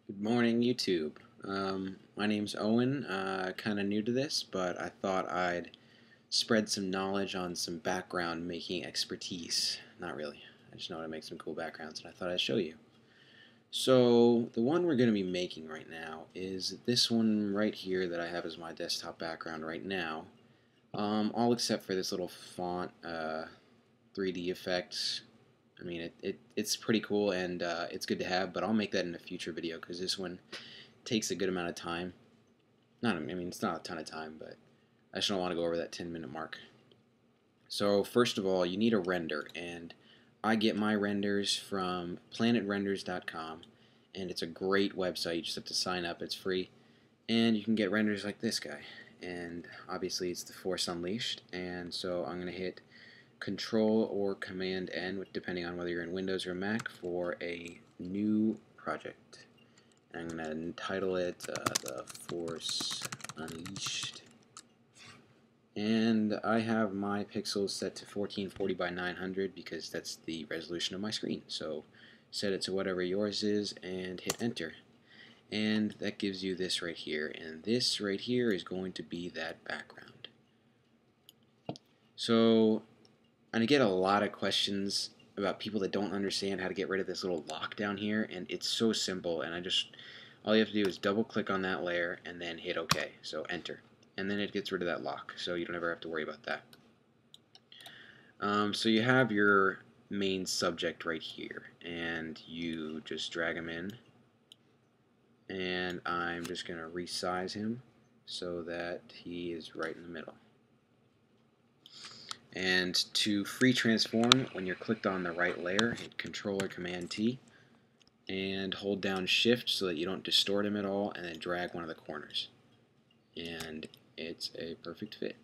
Good morning, YouTube. My name's Owen. Kind of new to this, but I thought I'd spread some knowledge on some background making expertise. Not really. I just know how to make some cool backgrounds, and I thought I'd show you. So, the one we're going to be making right now is this one right here that I have as my desktop background right now. All except for this little font 3D effect. I mean, it's pretty cool and it's good to have, but I'll make that in a future video because this one takes a good amount of time. I mean, it's not a ton of time, but I just don't want to go over that 10-minute mark. So first of all, you need a render, and I get my renders from planetrenders.com, and it's a great website. You just have to sign up. It's free, and you can get renders like this guy. And obviously, it's the Force Unleashed, and so I'm going to hit Control or Command N, depending on whether you're in Windows or Mac, for a new project. I'm going to entitle it The Force Unleashed. And I have my pixels set to 1440 by 900 because that's the resolution of my screen. So set it to whatever yours is and hit enter. And that gives you this right here. And this right here is going to be that background. So I get a lot of questions about people that don't understand how to get rid of this little lock down here, and it's so simple, and all you have to do is double click on that layer and then hit OK, so enter, and then it gets rid of that lock, so you don't ever have to worry about that. So you have your main subject right here, and you just drag him in, and I'm just going to resize him so that he is right in the middle. And to free transform, when you're clicked on the right layer, hit Control or Command T and hold down Shift so that you don't distort him at all, and then drag one of the corners. And it's a perfect fit.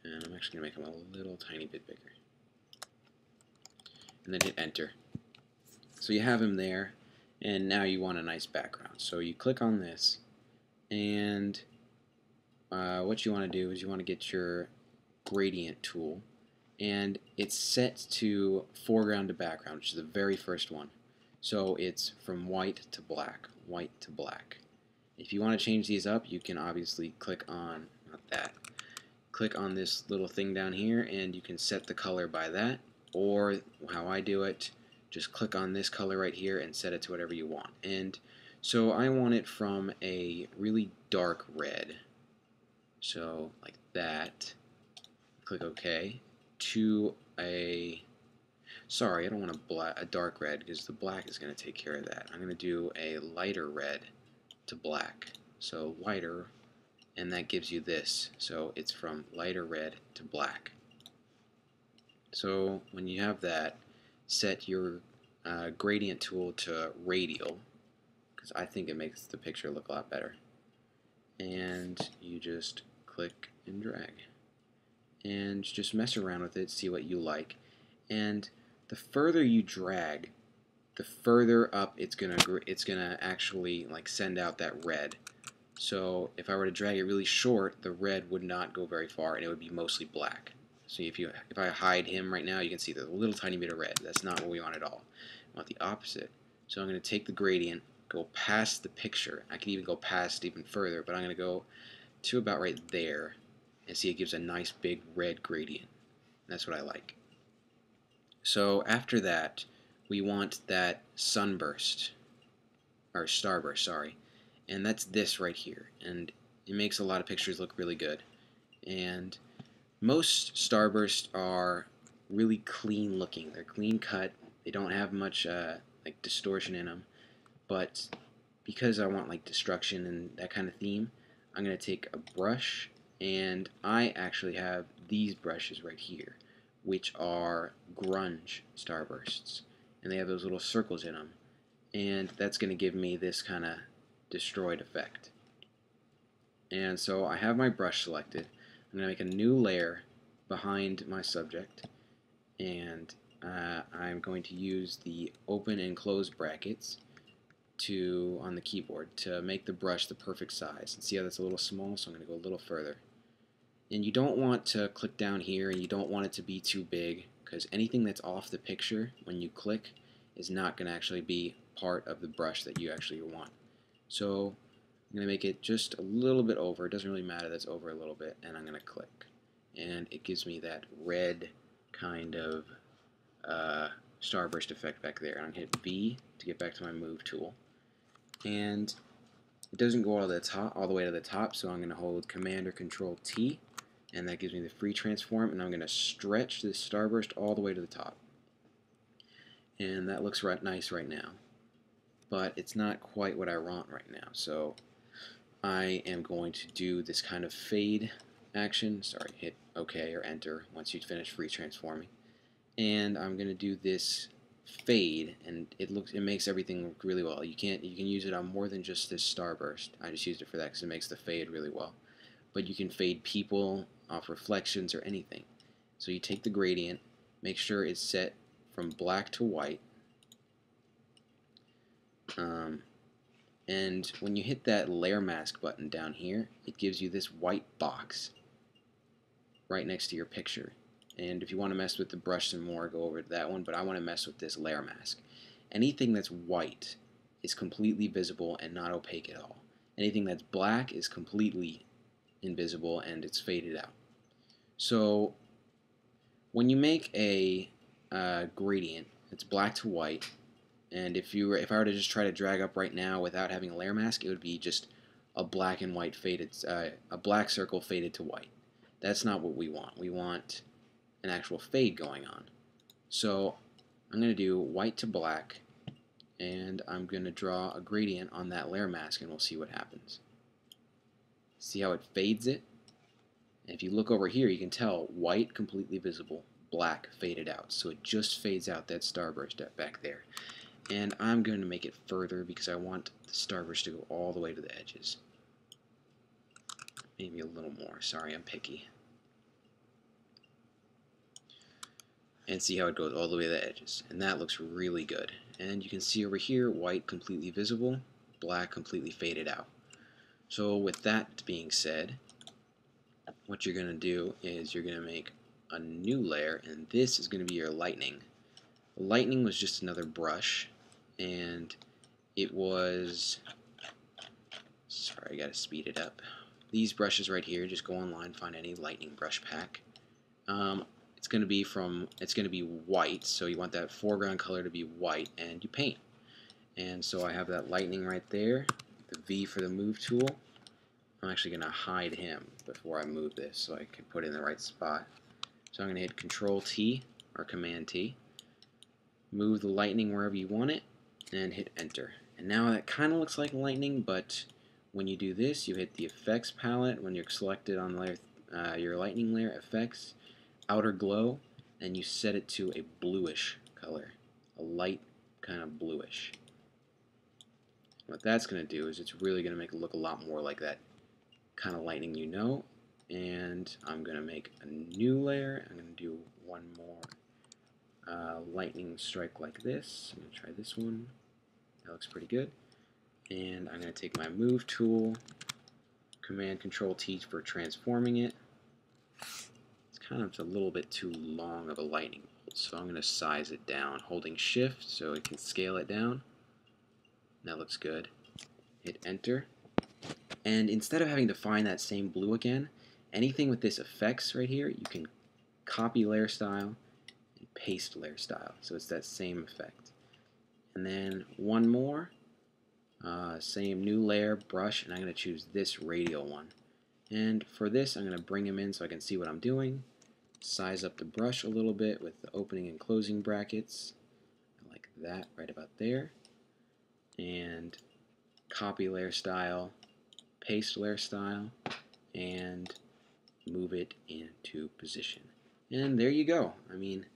And I'm actually going to make him a little tiny bit bigger. And then hit Enter. So you have him there, and now you want a nice background. So you click on this, and what you want to do is you want to get your gradient tool, and it's set to foreground to background, which is the very first one. So it's from white to black, white to black. If you want to change these up, you can obviously click on, not that, click on this little thing down here, and you can set the color by that, or how I do it, just click on this color right here and set it to whatever you want. And so I want it from a really dark red, so like that. Click OK, to sorry, I don't want a dark red because the black is going to take care of that. I'm going to do a lighter red to black. So lighter, and that gives you this. So it's from lighter red to black. So when you have that, set your gradient tool to radial, because I think it makes the picture look a lot better. And you just click and drag. And just mess around with it, see what you like. And the further you drag, the further up it's gonna actually like send out that red. So if I were to drag it really short, the red would not go very far, and it would be mostly black. So if I hide him right now, you can see there's a little tiny bit of red. That's not what we want at all. We want the opposite. So I'm going to take the gradient, go past the picture. I can even go past even further, but I'm going to go to about right there, and see it gives a nice big red gradient. That's what I like. So after that, we want that sunburst, or starburst, sorry, and that's this right here, and it makes a lot of pictures look really good. And most starbursts are really clean looking. They're clean cut. They don't have much like distortion in them. But because I want like destruction and that kind of theme, I'm going to take a brush, and I actually have these brushes right here, which are grunge starbursts, and they have those little circles in them, and that's going to give me this kind of destroyed effect. And so I have my brush selected. I'm going to make a new layer behind my subject, and I'm going to use the open and close brackets on the keyboard to make the brush the perfect size. And see how that's a little small, so I'm going to go a little further. And you don't want to click down here, and you don't want it to be too big, because anything that's off the picture when you click is not going to actually be part of the brush that you actually want. So I'm going to make it just a little bit over. It doesn't really matter that's over a little bit, and I'm going to click. And it gives me that red kind of starburst effect back there. And I'm going to hit V to get back to my move tool. And it doesn't go all the way to the top, so I'm going to hold Command or Control T, and that gives me the free transform, and I'm going to stretch this starburst all the way to the top. And that looks nice right now, but it's not quite what I want right now. So I am going to do this kind of fade action. Sorry, hit OK or Enter once you finish free transforming. And I'm going to do this fade, and it makes everything look really well. You can use it on more than just this starburst. I just used it for that because it makes the fade really well. But you can fade people off reflections or anything. So you take the gradient, make sure it's set from black to white, and when you hit that layer mask button down here, it gives you this white box right next to your picture. And if you want to mess with the brush some more, go over to that one, but I want to mess with this layer mask. Anything that's white is completely visible and not opaque at all. Anything that's black is completely invisible and it's faded out. So when you make a gradient, it's black to white, and if I were to just try to drag up right now without having a layer mask, it would be just a black and white faded, a black circle faded to white. That's not what we want. We want an actual fade going on. So I'm going to do white to black, and I'm going to draw a gradient on that layer mask, and we'll see what happens. See how it fades it? And if you look over here, you can tell white completely visible, black faded out. So it just fades out that starburst back there. And I'm going to make it further because I want the starburst to go all the way to the edges. Maybe a little more. Sorry, I'm picky. And see how it goes all the way to the edges. And that looks really good. And you can see over here, white completely visible, black completely faded out. So with that being said, what you're going to do is you're going to make a new layer, and this is going to be your lightning. The lightning was just another brush, and it was, sorry, I got to speed it up. These brushes right here, just go online, find any lightning brush pack. It's going to be white, so you want that foreground color to be white, and you paint. And so I have that lightning right there, the V for the move tool. I'm actually going to hide him before I move this so I can put it in the right spot. So I'm going to hit Control T or Command T, move the lightning wherever you want it, and hit Enter. And now that kind of looks like lightning, but when you do this, you hit the Effects palette when you're selected on layer, your lightning layer, Effects, Outer Glow, and you set it to a bluish color, a light kind of bluish. What that's going to do is it's really going to make it look a lot more like that kind of lightning you know. And I'm going to make a new layer. I'm going to do one more lightning strike like this. I'm going to try this one. That looks pretty good. And I'm going to take my move tool, Command Control T for transforming it. It's kind of a little bit too long of a lightning bolt, so I'm going to size it down, holding Shift so it can scale it down. That looks good. Hit Enter. And instead of having to find that same blue again, anything with this effects right here, you can copy layer style and paste layer style. So it's that same effect. And then one more, same new layer, brush, and I'm going to choose this radial one. And for this, I'm going to bring him in so I can see what I'm doing. Size up the brush a little bit with the opening and closing brackets, like that, right about there. And copy layer style, paste layer style, and move it into position. And there you go. I mean,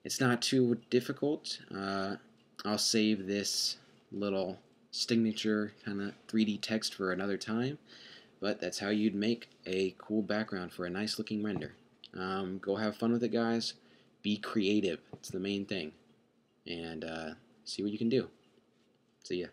it's not too difficult. I'll save this little signature kind of 3D text for another time, but that's how you'd make a cool background for a nice looking render. Go have fun with it, guys. Be creative. It's the main thing. And see what you can do. See ya.